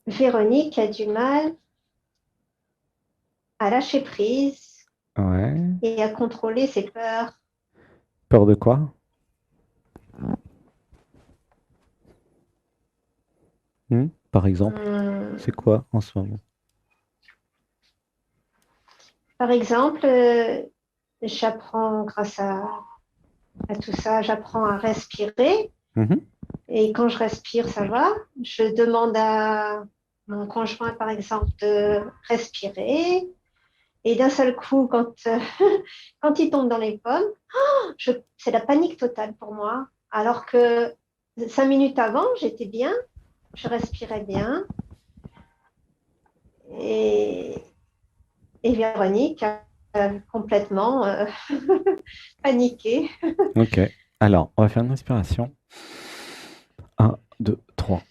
Véronique a du mal à lâcher prise Ouais. et à contrôler ses peurs. Peur de quoi? Par exemple, c'est Hum, quoi en ce moment? Par exemple, j'apprends grâce à tout ça, j'apprends à respirer. Mhm. Et quand je respire, ça va. Je demande à mon conjoint, par exemple, de respirer. Et d'un seul coup, quand il tombe dans les pommes, c'est la panique totale pour moi. Alors que 5 minutes avant, j'étais bien, je respirais bien. Et, et Véronique a complètement paniqué. Ok. Alors, on va faire une respiration. Un, 2, 3.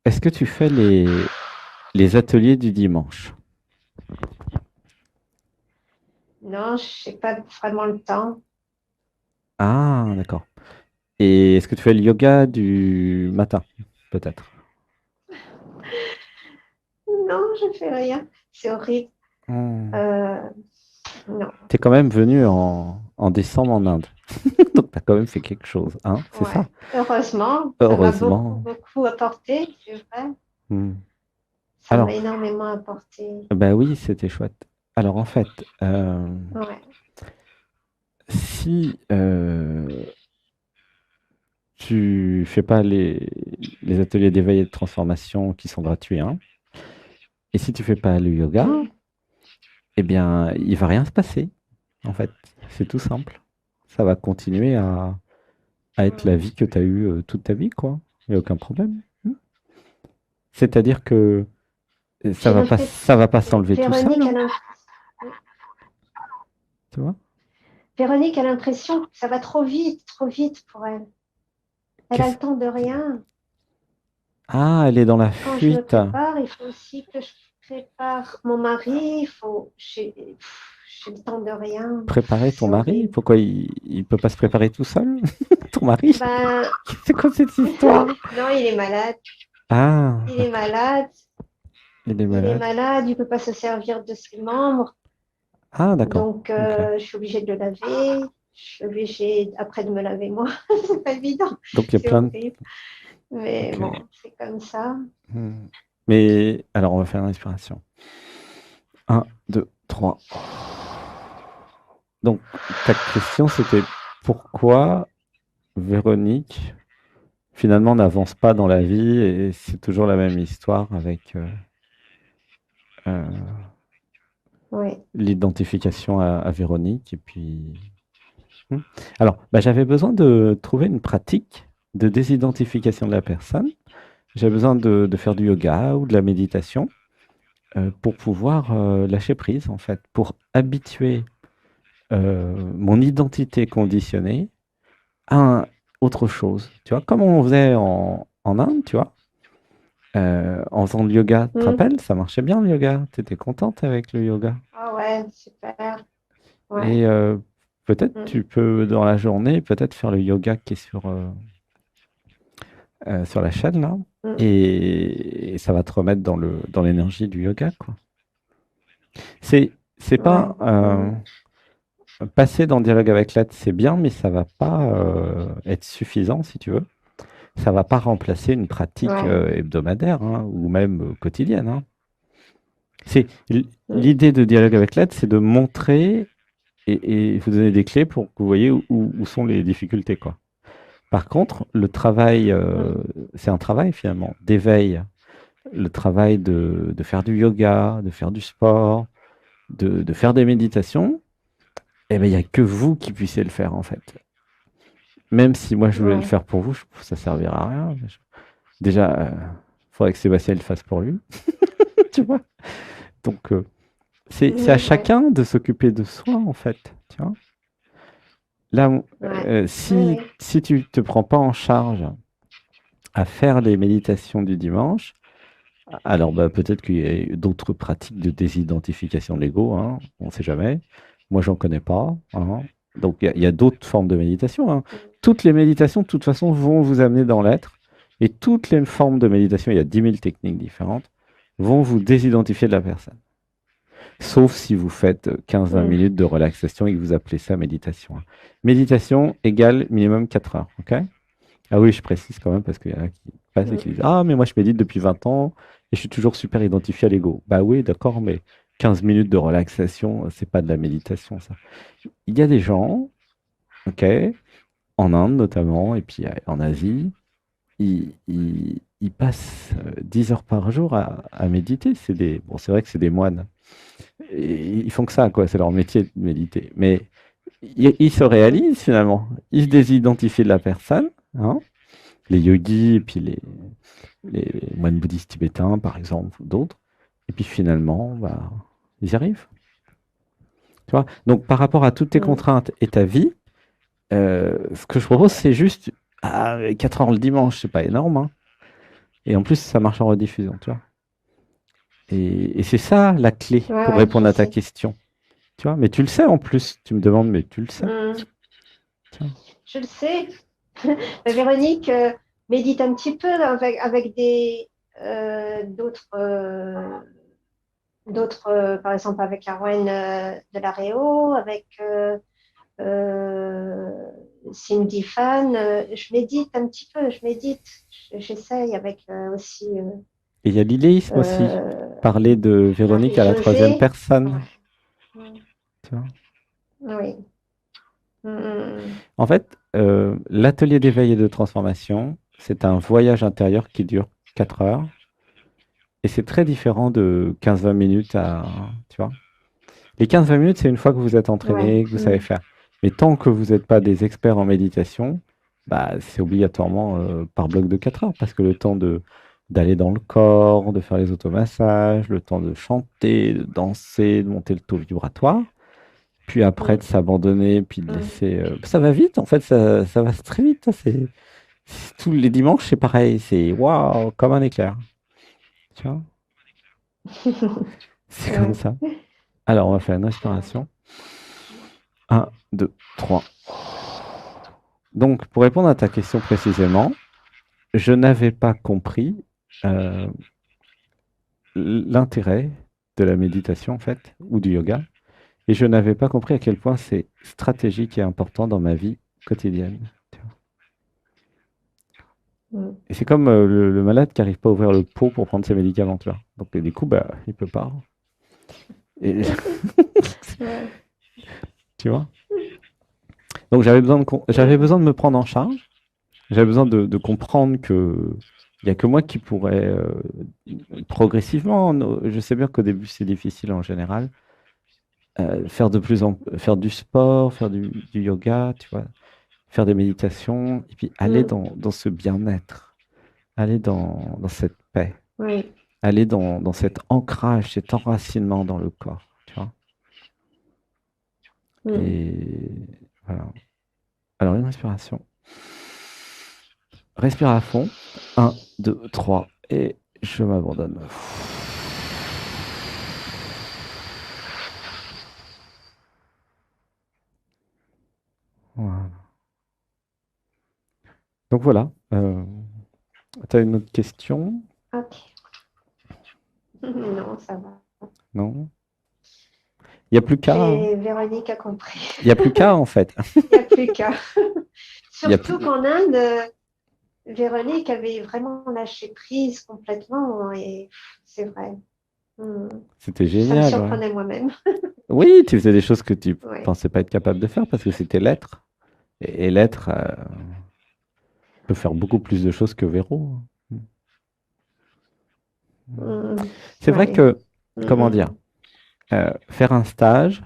Est-ce que tu fais les ateliers du dimanche? Non, je n'ai pas vraiment le temps. Ah, d'accord. Et est-ce que tu fais le yoga du matin, peut-être? Non, je ne fais rien. C'est horrible. Hmm. Euh, non, T'es quand même venu en décembre en Inde. Donc, t'as quand même fait quelque chose, hein? C'est ça? ouais. Heureusement, ça m'a beaucoup, Heureusement. beaucoup apporté, c'est vrai. Hmm. Ça Alors, m'a énormément apporté. bah oui, c'était chouette. Alors, en fait, Ouais. si tu fais pas les ateliers d'éveil et de transformation qui sont gratuits, hein, et si tu fais pas le yoga, Mm. eh bien, il va rien se passer, en fait. C'est tout simple. Ça va continuer à être la Mm. vie que tu as eue toute ta vie, quoi. Il n'y a aucun problème. C'est-à-dire que J'ai l'impression, ça va pas s'enlever tout seul, Véronique hein, a tu vois. Véronique a l'impression que ça va trop vite pour elle. Elle a Qu'est-ce- le temps de rien. Ah, elle est dans la Quand je me fuite. prépare, il faut aussi que je prépare mon mari. J'ai le temps de rien. Préparer ton C'est mari? horrible. Pourquoi il peut pas se préparer tout seul, ton mari? Ben, C'est quoi cette histoire? non, il est malade. Ah, Il est d'accord. malade. Il est Il est malade. malade. Il ne peut pas se servir de ses membres. Ah, d'accord. Donc, Ok. je suis obligée de le laver. Je suis obligée après de me laver moi. C'est pas évident. Donc, il y a C'est plein de... horrible. Mais Ok. bon, c'est comme ça. Hmm. Mais alors, on va faire une respiration. Un, 2, 3. Donc, ta question, c'était pourquoi Véronique, finalement, n'avance pas dans la vie et c'est toujours la même histoire avec euh, Oui. l'identification à Véronique. Et puis... Hmm. Alors, bah, j'avais besoin de trouver une pratique de désidentification de la personne. J'avais besoin de faire du yoga ou de la méditation pour pouvoir lâcher prise, en fait, pour habituer mon identité conditionnée à autre chose. Tu vois, comme on faisait en Inde, tu vois, en faisant le yoga. Tu te Hmm. rappelles, ça marchait bien le yoga. Tu étais contente avec le yoga. Ah ouais, super. Ouais. Et peut-être Hmm. tu peux, dans la journée, peut-être faire le yoga qui est sur la chaîne, là. Hmm. Et ça va te remettre dans l'énergie du yoga, quoi. C'est Ouais. pas Hmm. passer dans le dialogue avec l'être, c'est bien, mais ça va pas être suffisant, si tu veux. Ça va pas remplacer une pratique Ouais. hebdomadaire hein, ou même quotidienne. Hein. C'est Hmm. l'idée de dialogue avec l'être, c'est de montrer et vous donner des clés pour que vous voyez où sont les difficultés, quoi. Par contre, le travail, Hmm. c'est un travail finalement d'éveil, le travail de faire du yoga, de faire du sport, de faire des méditations. Eh ben, il n'y a que vous qui puissiez le faire en fait. Même si moi je voulais le Ouais. faire pour vous, ça servira à rien. Déjà, il faudrait que Sébastien le fasse pour lui, tu vois. Donc, c'est à Mhm. Ouais. chacun de s'occuper de soi, en fait. Tu vois. Là, Ouais. Oui, oui. si tu te prends pas en charge à faire les méditations du dimanche, alors bah, peut-être qu'il y a d'autres pratiques de désidentification de l'ego, hein, on ne sait jamais. Moi, j'en connais pas. Hein. Donc, il y a d'autres formes de méditation. Hein. Hmm. Toutes les méditations, de toute façon, vont vous amener dans l'être. Et toutes les formes de méditation, il y a 10 000 techniques différentes, vont vous désidentifier de la personne. Sauf si vous faites 15-20 Mm. minutes de relaxation et que vous appelez ça méditation. Méditation égale minimum 4 heures. Ok? Ah oui, je précise quand même parce qu'il y en a qui passent et qui Mm. disent ah, mais moi je médite depuis 20 ans et je suis toujours super identifié à l'ego. Bah oui, d'accord, mais 15 minutes de relaxation, c'est pas de la méditation, ça. Il y a des gens, ok, en Inde notamment, et puis en Asie, ils passent 10 heures par jour à méditer. Bon, c'est vrai que c'est des moines. Et ils font que ça, quoi. C'est leur métier de méditer. Mais ils se Mm. réalisent finalement. Ils se désidentifient de la personne, hein. Les yogis, et puis les moines bouddhistes tibétains, par exemple, ou d'autres. Et puis finalement, bah, ils y arrivent. Tu vois? Donc, par rapport à toutes tes Mm. contraintes et ta vie, ce que je propose, c'est juste 4 heures le dimanche, c'est pas énorme, hein. Et en plus, ça marche en rediffusion, tu vois. Et c'est ça la clé Ouais, pour ouais, répondre je à ta sais. question. Tu vois, mais tu le sais en plus. Tu me demandes, mais tu le sais. Mm. Tiens. Je le sais. Véronique médite un petit peu avec d'autres, par exemple avec Arwen de la Réo, avec euh, Cindy Fan. Je médite un petit peu, je médite. J'essaye avec aussi Et il y a l'illéisme aussi. euh, Parler de Véronique à la troisième Marie-Josée. personne. Ouais. Mm. Tu vois. Oui. Mm. En fait, l'atelier d'éveil et de transformation, c'est un voyage intérieur qui dure 4 heures. Et c'est très différent de 15-20 minutes tu vois. Les 15-20 minutes, c'est une fois que vous êtes Ouais. entraîné, que vous savez Mm. faire. Mais tant que vous n'êtes pas des experts en méditation, bah, c'est obligatoirement par bloc de 4 heures, parce que le temps d'aller dans le corps, de faire les automassages, le temps de chanter, de danser, de monter le taux vibratoire, puis après de Mm. s'abandonner, puis de Mm. laisser... Ça va vite, en fait, ça va très vite, hein. Tous les dimanches, c'est pareil, c'est waouh, comme un éclair. Tu vois, c'est comme Ouais. ça. Alors, on va faire une respiration. Un, 2, 3. Donc, pour répondre à ta question précisément, je n'avais pas compris euh, l'intérêt de la méditation, en fait, ou du yoga, et je n'avais pas compris à quel point c'est stratégique et important dans ma vie quotidienne. Tu vois. Mm. Et c'est comme le malade qui n'arrive pas à ouvrir le pot pour prendre ses médicaments, tu vois. Donc, du coup, bah, il peut pas. Et, Ouais. tu vois. Donc, j'avais Mm. besoin de me prendre en charge. J'avais besoin de comprendre que il n'y a que moi qui pourrais progressivement, je sais bien qu'au début c'est difficile en général, faire du sport, faire du yoga, tu vois, faire des méditations, et puis aller Mm. dans ce bien-être, aller dans cette paix, Oui. aller dans cet ancrage, cet enracinement dans le corps, tu vois. Mm. Et voilà. Alors une respiration. Respire à fond. Un, 2, 3, et je m'abandonne. Voilà. Donc voilà. Tu as une autre question? Ok. Non, ça va. Non? Il n'y a plus qu'à, hein. Véronique a compris. Il n'y a plus qu'à, en fait. Il n'y a plus qu'à. Il y a Surtout plus... qu'en Inde, Véronique avait vraiment lâché prise complètement. Et c'est vrai. Hmm. C'était Ça me génial, ouais. surprenait moi-même. Oui, tu faisais des choses que tu Ouais. pensais pas être capable de faire parce que c'était l'être. Et l'être peut faire beaucoup plus de choses que Véro. Hmm. C'est vrai Ouais. que, comment dire, Hmm. faire un stage,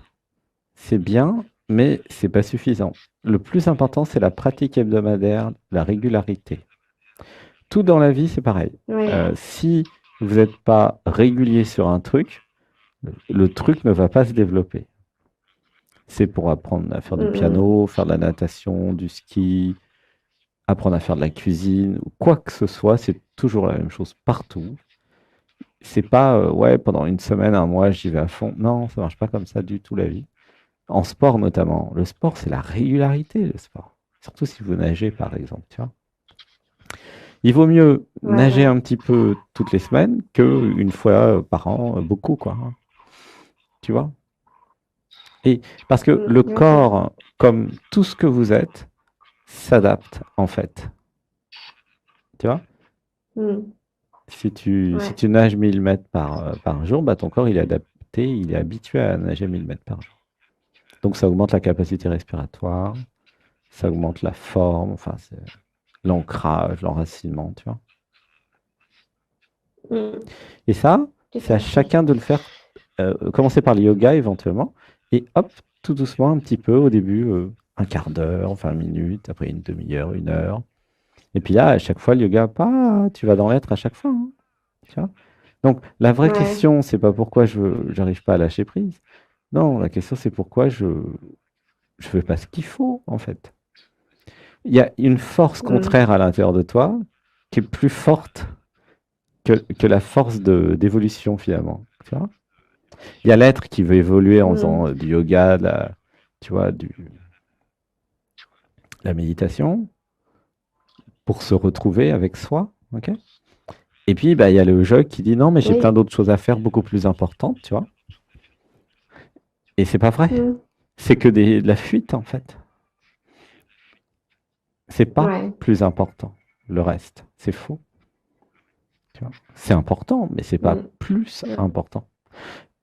c'est bien, mais c'est pas suffisant. Le plus important, c'est la pratique hebdomadaire, la régularité. Tout dans la vie, c'est pareil. Oui. Si vous n'êtes pas régulier sur un truc, le truc ne va pas se développer. C'est pour apprendre à faire du Hmm. piano, faire de la natation, du ski, apprendre à faire de la cuisine, ou quoi que ce soit, c'est toujours la même chose partout. C'est pas, ouais, pendant une semaine, un mois, j'y vais à fond. Non, ça marche pas comme ça du tout la vie. En sport notamment. Le sport, c'est la régularité, le sport. Surtout si vous nagez, par exemple, tu vois. Il vaut mieux Ouais, nager ouais. un petit peu toutes les semaines qu'une fois par an, beaucoup, quoi, hein, tu vois? Et parce que le D'accord. corps, comme tout ce que vous êtes, s'adapte en fait, tu vois? Mm. Si Ouais. tu nages 1000 mètres par jour, bah, ton corps, il est adapté, il est habitué à nager 1000 mètres par jour. Donc ça augmente la capacité respiratoire, ça augmente la forme, enfin, c'est l'ancrage, l'enracinement, tu vois. Mm. Et ça, Tout c'est à à fait. chacun de le faire, commencer par le yoga éventuellement, et hop, tout doucement, un petit peu, au début, un quart d'heure, 20 minutes, après une demi-heure, une heure. Et puis là, à chaque fois, le yoga, pas, tu vas dans l'être à chaque fois, hein, tu vois. Donc, la vraie Ouais. question, c'est pas pourquoi je n'arrive pas à lâcher prise. Non, la question, c'est pourquoi je fais pas ce qu'il faut, en fait. Il y a une force Mm. contraire à l'intérieur de toi qui est plus forte que la force d'évolution, finalement. Tu vois. Il y a l'être qui veut évoluer en Mm. faisant du yoga, tu vois, la méditation, pour se retrouver avec soi. Ok. Et puis, bah, il y a le jeu qui dit non, mais j'ai plein Oui. d'autres choses à faire beaucoup plus importantes, tu vois. Et c'est pas vrai. Mm. C'est que de la fuite, en fait. C'est pas Ouais. plus important. Le reste, c'est faux. Tu vois. C'est important, mais c'est pas Mm. plus Mm. important.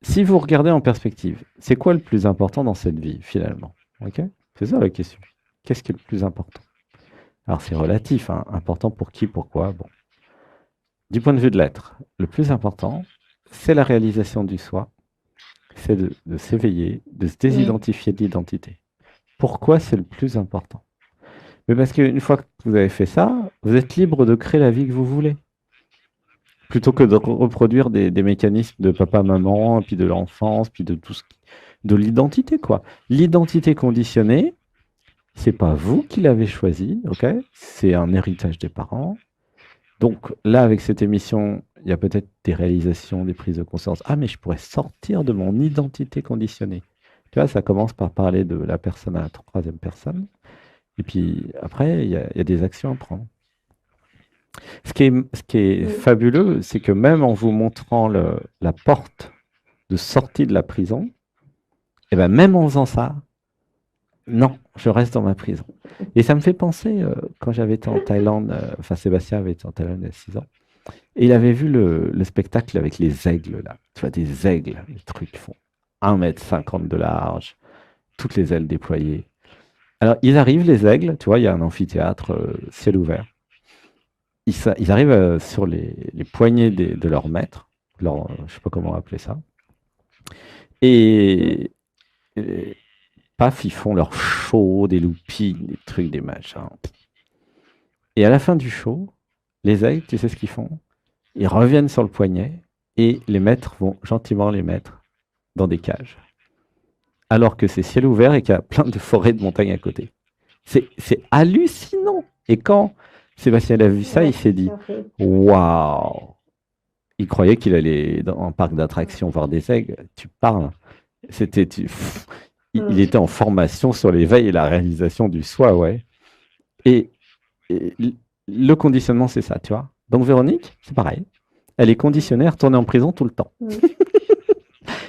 Si vous regardez en perspective, c'est quoi le plus important dans cette vie, finalement? Ok. C'est ça la question. Qu'est-ce qui est le plus important? Alors, c'est relatif, hein. Important pour qui, pourquoi? Bon. Du point de vue de l'être, le plus important, c'est la réalisation du soi, c'est de s'éveiller, de se Mm. désidentifier de l'identité. Pourquoi c'est le plus important? Mais parce qu'une fois que vous avez fait ça, vous êtes libre de créer la vie que vous voulez. Plutôt que de reproduire des mécanismes de papa-maman, puis de l'enfance, puis de tout ce de l'identité, quoi. L'identité conditionnée, c'est pas vous qui l'avez choisi, ok? C'est un héritage des parents. Donc là, avec cette émission, il y a peut-être des réalisations, des prises de conscience. Ah, mais je pourrais sortir de mon identité conditionnée. Tu vois, ça commence par parler de la personne à la troisième personne. Et puis après, il y a des actions à prendre. Ce qui est Mm. fabuleux, c'est que même en vous montrant la porte de sortie de la prison, et ben même en faisant ça, non, je reste dans ma prison. Et ça me fait penser, quand j'avais été en Thaïlande, enfin Sébastien avait été en Thaïlande il y a 6 ans, et il avait vu le spectacle avec les aigles, là. Tu vois, des aigles, les trucs qui font 1,50 m de large, toutes les ailes déployées. Alors, ils arrivent, les aigles, tu vois, il y a un amphithéâtre, ciel ouvert. Ils arrivent sur les poignets de leur maître, je ne sais pas comment appeler ça, Mm. et, et paf, ils font leur show, des loopings, des trucs, des machins. Et à la fin du show, les aigles, tu sais ce qu'ils font? Ils reviennent sur le poignet et les maîtres vont gentiment les mettre dans des cages. Alors que c'est ciel ouvert et qu'il y a plein de forêts de montagnes à côté. C'est hallucinant. Et quand Sébastien a vu ça, Ouais, il s'est c'est dit horrible. waouh! Il croyait qu'il allait dans un parc d'attractions voir des aigles. Tu parles. C'était, il Mm. était en formation sur l'éveil et la réalisation du soi, ouais. Et, et le conditionnement, c'est ça, tu vois. Donc Véronique, c'est pareil. Elle est conditionnée à retourner en prison tout le temps. Mm.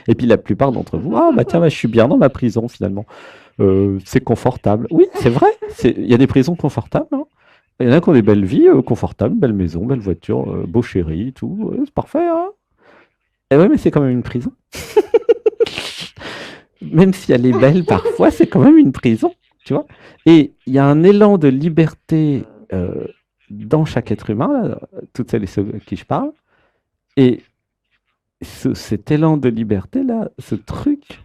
Et puis la plupart d'entre vous, ah bah tiens, bah, je suis bien dans ma prison finalement. C'est confortable. Oui, c'est vrai. Il y a des prisons confortables, hein. Il y en a qui ont des belles vies, confortables, belle maison, belle voiture, beau chéri, tout. C'est parfait, hein. Et ouais, mais c'est quand même une prison. Même si elle est belle parfois, c'est quand même une prison, tu vois. Et il y a un élan de liberté dans chaque être humain, là, toutes celles et ceux à qui je parle. Et cet élan de liberté-là, ce truc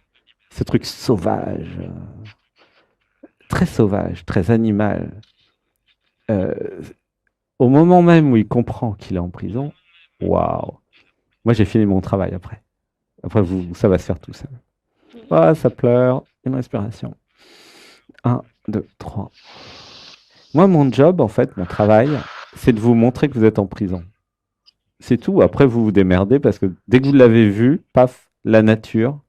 sauvage, très sauvage, très animal, euh, au moment même où il comprend qu'il est en prison, waouh! Moi, j'ai fini mon travail après. Après, ça va se faire tout seul. Ah, ça pleure, une respiration. Un, deux, trois. Moi, mon job, en fait, mon travail, c'est de vous montrer que vous êtes en prison. C'est tout. Après, vous vous démerdez parce que dès que vous l'avez vu, paf, la nature,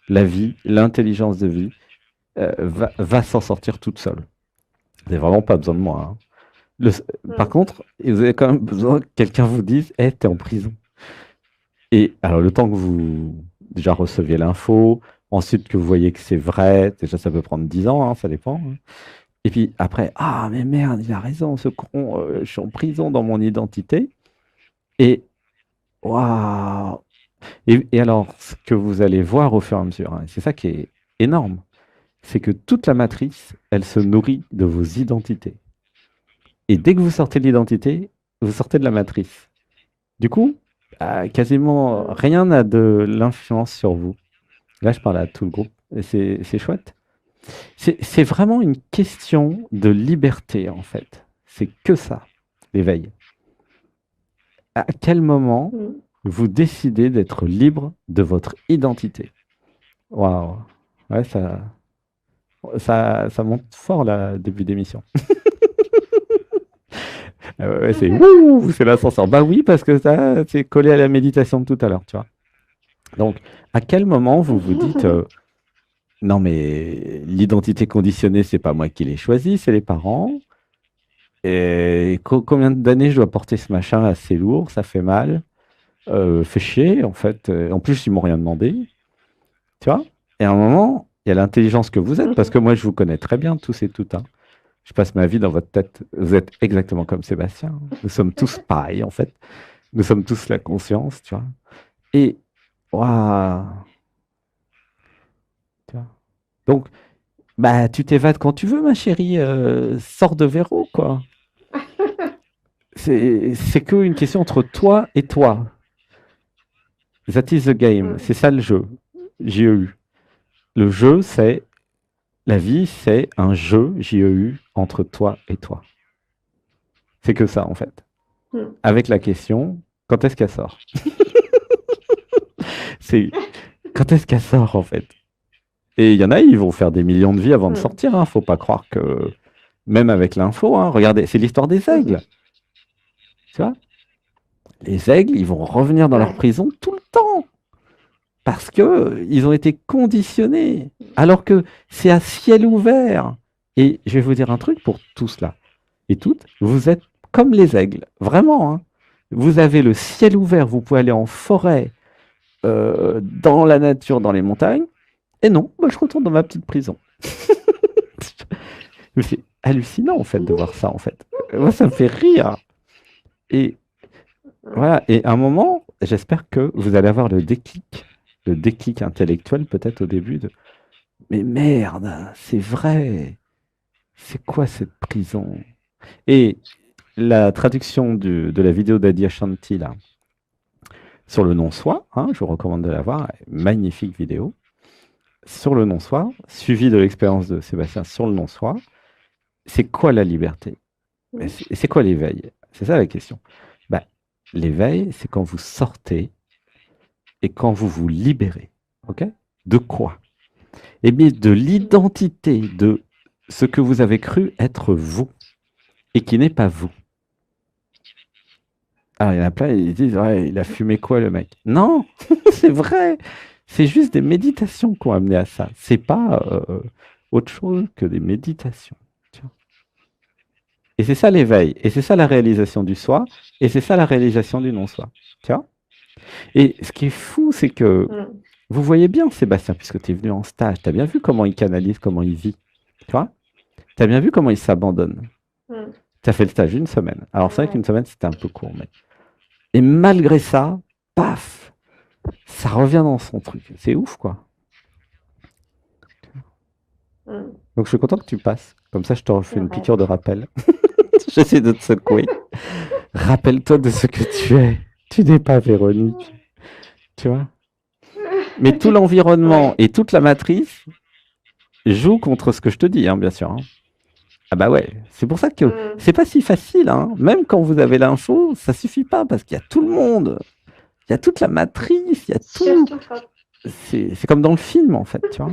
la vie, l'intelligence de vie va s'en sortir toute seule. Vous n'avez vraiment pas besoin de moi, hein. Le- Par Mm. contre, vous avez quand même besoin que quelqu'un vous dise, hey, t'es en prison. Et alors, le temps que vous déjà receviez l'info, ensuite que vous voyez que c'est vrai, déjà ça peut prendre 10 ans, hein, ça dépend, hein. Et puis après, ah mais merde, il a raison, ce con, je suis en prison dans mon identité. Et waouh! Et alors, ce que vous allez voir au fur et à mesure, hein, c'est ça qui est énorme, c'est que toute la matrice, elle se nourrit de vos identités. Et dès que vous sortez de l'identité, vous sortez de la matrice. Du coup, quasiment Mm. rien n'a de l'influence sur vous. Là, je parle à tout le groupe. Et c'est chouette. C'est vraiment une question de liberté, en fait. C'est que ça, l'éveil. À quel moment Mm. vous décidez d'être libre de votre identité? Waouh. Ouais, ça monte fort, là, début d'émission. Ouais, c'est ouh, c'est l'ascenseur. Bah oui, parce que ça, c'est collé à la méditation de tout à l'heure, tu vois. Donc, à quel moment vous vous dites, non, mais l'identité conditionnée, c'est pas moi qui l'ai choisie, c'est les parents. Et combien d'années je dois porter ce machin assez lourd, ça fait mal, fait chier, en fait. En plus, ils m'ont rien demandé, tu vois. Et à un moment, il y a l'intelligence que vous êtes, parce que moi, je vous connais très bien, tous et toutes, hein. Je passe ma vie dans votre tête. Vous êtes exactement comme Sébastien. Nous sommes tous pareils, en fait. Nous sommes tous la conscience, tu vois. Et, waouh, tu vois. Donc, bah, tu t'évades quand tu veux, ma chérie. Sors de Véro, quoi. C'est que une question entre toi et toi. That is the game. Mm. C'est ça le jeu. JEU. Le jeu, c'est la vie, c'est un jeu JEU entre toi et toi. C'est que ça, en fait. Mm. Avec la question, quand est-ce qu'elle sort? C'est quand est-ce qu'elle sort, en fait? Et il y en a, ils vont faire des millions de vies avant de Mm. sortir, hein. Faut pas croire que, même avec l'info, hein, regardez, c'est l'histoire des aigles. Tu vois? Les aigles, ils vont revenir dans leur Ouais. prison tout le temps. Parce que ils ont été conditionnés. Alors que c'est à ciel ouvert. Et je vais vous dire un truc pour tous là et toutes, vous êtes comme les aigles, vraiment, hein. Vous avez le ciel ouvert, vous pouvez aller en forêt, dans la nature, dans les montagnes. Et non, moi je retourne dans ma petite prison. Mais c'est hallucinant en fait de voir ça en fait. Moi ça me fait rire. Et Mm. voilà, et à un moment, j'espère que vous allez avoir le déclic intellectuel peut-être au début de mais merde, c'est vrai. C'est quoi cette prison? Et la traduction de la vidéo d'Adi Ashanti là, sur le non-soi, hein, je vous recommande de la voir, magnifique vidéo, sur le non-soi, suivi de l'expérience de Sébastien sur le non-soi. C'est quoi la liberté? Mm. C'est quoi l'éveil? C'est ça la question. Bah, l'éveil, c'est quand vous sortez et quand vous vous libérez. Ok? De quoi? Eh bien, de l'identité, de ce que vous avez cru être vous et qui n'est pas vous. Alors, il y en a plein, ils disent, ouais, il a fumé quoi le mec? Non, c'est vrai. C'est juste des méditations qui ont amené à ça. C'est pas autre chose que des méditations. Tu vois. Et c'est ça l'éveil. Et c'est ça la réalisation du soi. Et c'est ça la réalisation du non-soi. Tu vois. Et ce qui est fou, c'est que Mm. vous voyez bien Sébastien, puisque tu es venu en stage, tu as bien vu comment il canalise, comment il vit. Tu vois. Tu as bien vu comment il s'abandonne. Mm. Tu as fait le stage une semaine. Alors c'est vrai Ouais. qu'une semaine, c'était un peu court. Mais... Et malgré ça, paf, ça revient dans son truc. C'est ouf, quoi. Mm. Donc je suis content que tu passes. Comme ça, je te refais C'est une vrai. piqûre de rappel. J'essaie de te secouer. Rappelle-toi de ce que tu es. Tu n'es pas Véronique. Tu vois. Mais tout l'environnement Ouais. et toute la matrice jouent contre ce que je te dis, hein, bien sûr, hein. Ah bah ouais, c'est pour ça que Mm. c'est pas si facile, hein. Même quand vous avez l'info, ça suffit pas parce qu'il y a tout le monde, il y a toute la matrice, il y a tout. Surtout quand. C'est comme dans le film en fait, tu vois.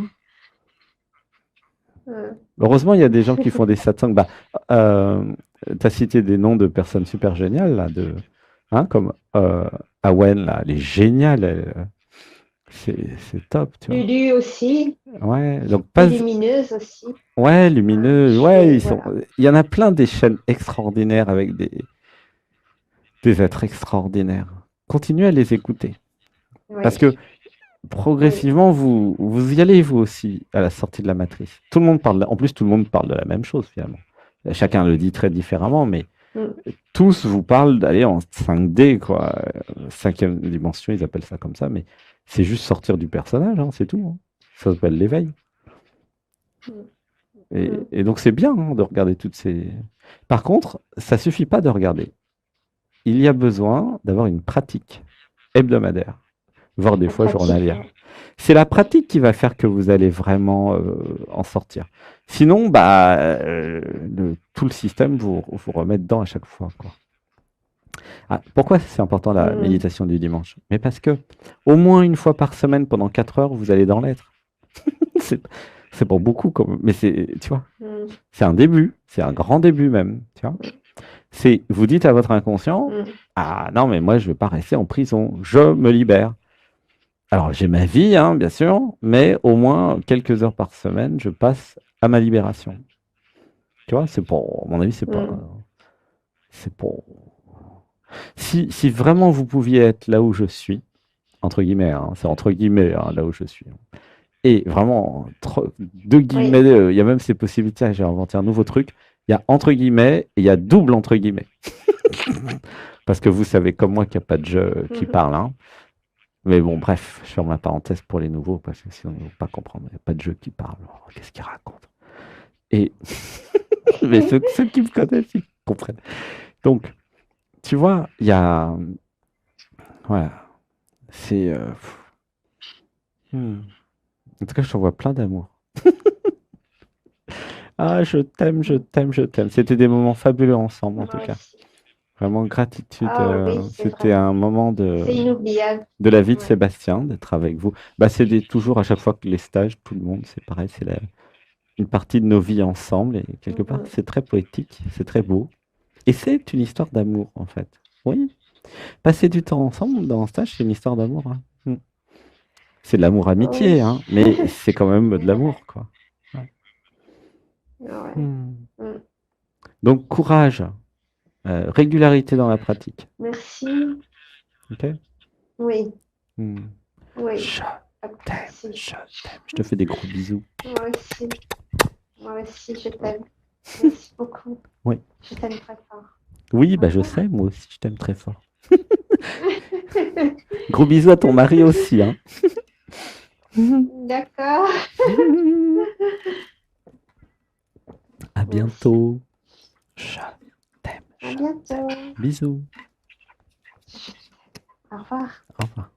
Mm. Heureusement, il y a des gens qui font des satsangs. Bah, tu as cité des noms de personnes super géniales là, hein, comme Awen là, elle est géniale. c'est top, tu vois. Lulu aussi, Ouais, donc et pas. lumineuse aussi. Ouais, lumineux. Ouais, Voilà. il y en a plein des chaînes extraordinaires avec des êtres extraordinaires. Continuez à les écouter. Parce Oui, que oui. progressivement, vous y allez, vous aussi, à la sortie de la matrice. Tout le monde parle, en plus, tout le monde parle de la même chose, finalement. Chacun le dit très différemment, mais Mm, tous vous parlent d'aller en 5D, quoi. Cinquième dimension, ils appellent ça comme ça, mais c'est juste sortir du personnage, hein, c'est tout, hein. Ça s'appelle l'éveil. mm, mm. Et donc, c'est bien hein, de regarder toutes ces. Par contre, ça suffit pas de regarder. Il y a besoin d'avoir une pratique hebdomadaire, voire des La fois pratique, journalière. ouais. C'est la pratique qui va faire que vous allez vraiment en sortir. Sinon, bah, tout le système vous remet dedans à chaque fois, quoi. Ah, pourquoi c'est important la Mm, méditation du dimanche? Mais parce que au moins une fois par semaine pendant 4 heures, vous allez dans l'être. C'est c'est pas beaucoup, comme, mais c'est, tu vois, mm, c'est un début, c'est un grand début même, tu vois. C'est, vous dites à votre inconscient, mm. ah non, mais moi je vais pas rester en prison, je me libère. Alors j'ai ma vie, hein, bien sûr, mais au moins quelques heures par semaine, je passe à ma libération. Tu vois, c'est pour, à mon avis, Mm. c'est pour. Si vraiment vous pouviez être là où je suis, entre guillemets, hein, c'est entre guillemets hein, là où je suis, et vraiment, deux guillemets, Oui. il y a même ces possibilités, j'ai inventé un nouveau truc, il y a entre guillemets et il y a double entre guillemets. Parce que vous savez comme moi qu'il n'y a pas de jeu qui Mhm. parle, hein. Mais bon, bref, je ferme la parenthèse pour les nouveaux, parce que sinon ils ne vont pas comprendre, il n'y a pas de jeu qui parle. Oh, qu'est-ce qu'il raconte? Et mais ceux qui me connaissent, ils comprennent. Donc, tu vois, il y a. Voilà, c'est. En tout cas, je t'envoie plein d'amour. Ah, je t'aime, je Mm. t'aime, je t'aime. C'était des moments fabuleux ensemble, en tout Moi cas. aussi. Vraiment gratitude. Ah oui, c'est C'était vrai. un moment C'est inoubliable. de la vie de Ouais. Sébastien, d'être avec vous. Bah, toujours à chaque fois que les stages, tout le monde, c'est pareil, une partie de nos vies ensemble. Et quelque part, Mhm. c'est très poétique, c'est très beau. Et c'est une histoire d'amour, en fait. Oui, passer du temps ensemble dans un stage, c'est une histoire d'amour, hein. C'est de l'amour-amitié, Oui, hein, mais c'est quand même de c'est vrai. l'amour, quoi. Ouais. Ouais. Hmm. Mm. Donc, courage, régularité dans la pratique. Merci. Ok. Oui, Hmm. oui. Je Pas de t'aime, souci. je t'aime. Je te fais des gros bisous. Moi aussi. Moi aussi, je t'aime. Merci beaucoup. Oui. Je t'aime très fort. Oui, Au bah je revoir. sais, moi aussi, je t'aime très fort. Gros bisous à ton mari aussi, hein. D'accord. À Merci. bientôt. Je t'aime, À je t'aime. bientôt. Bisous. Au revoir. Au revoir.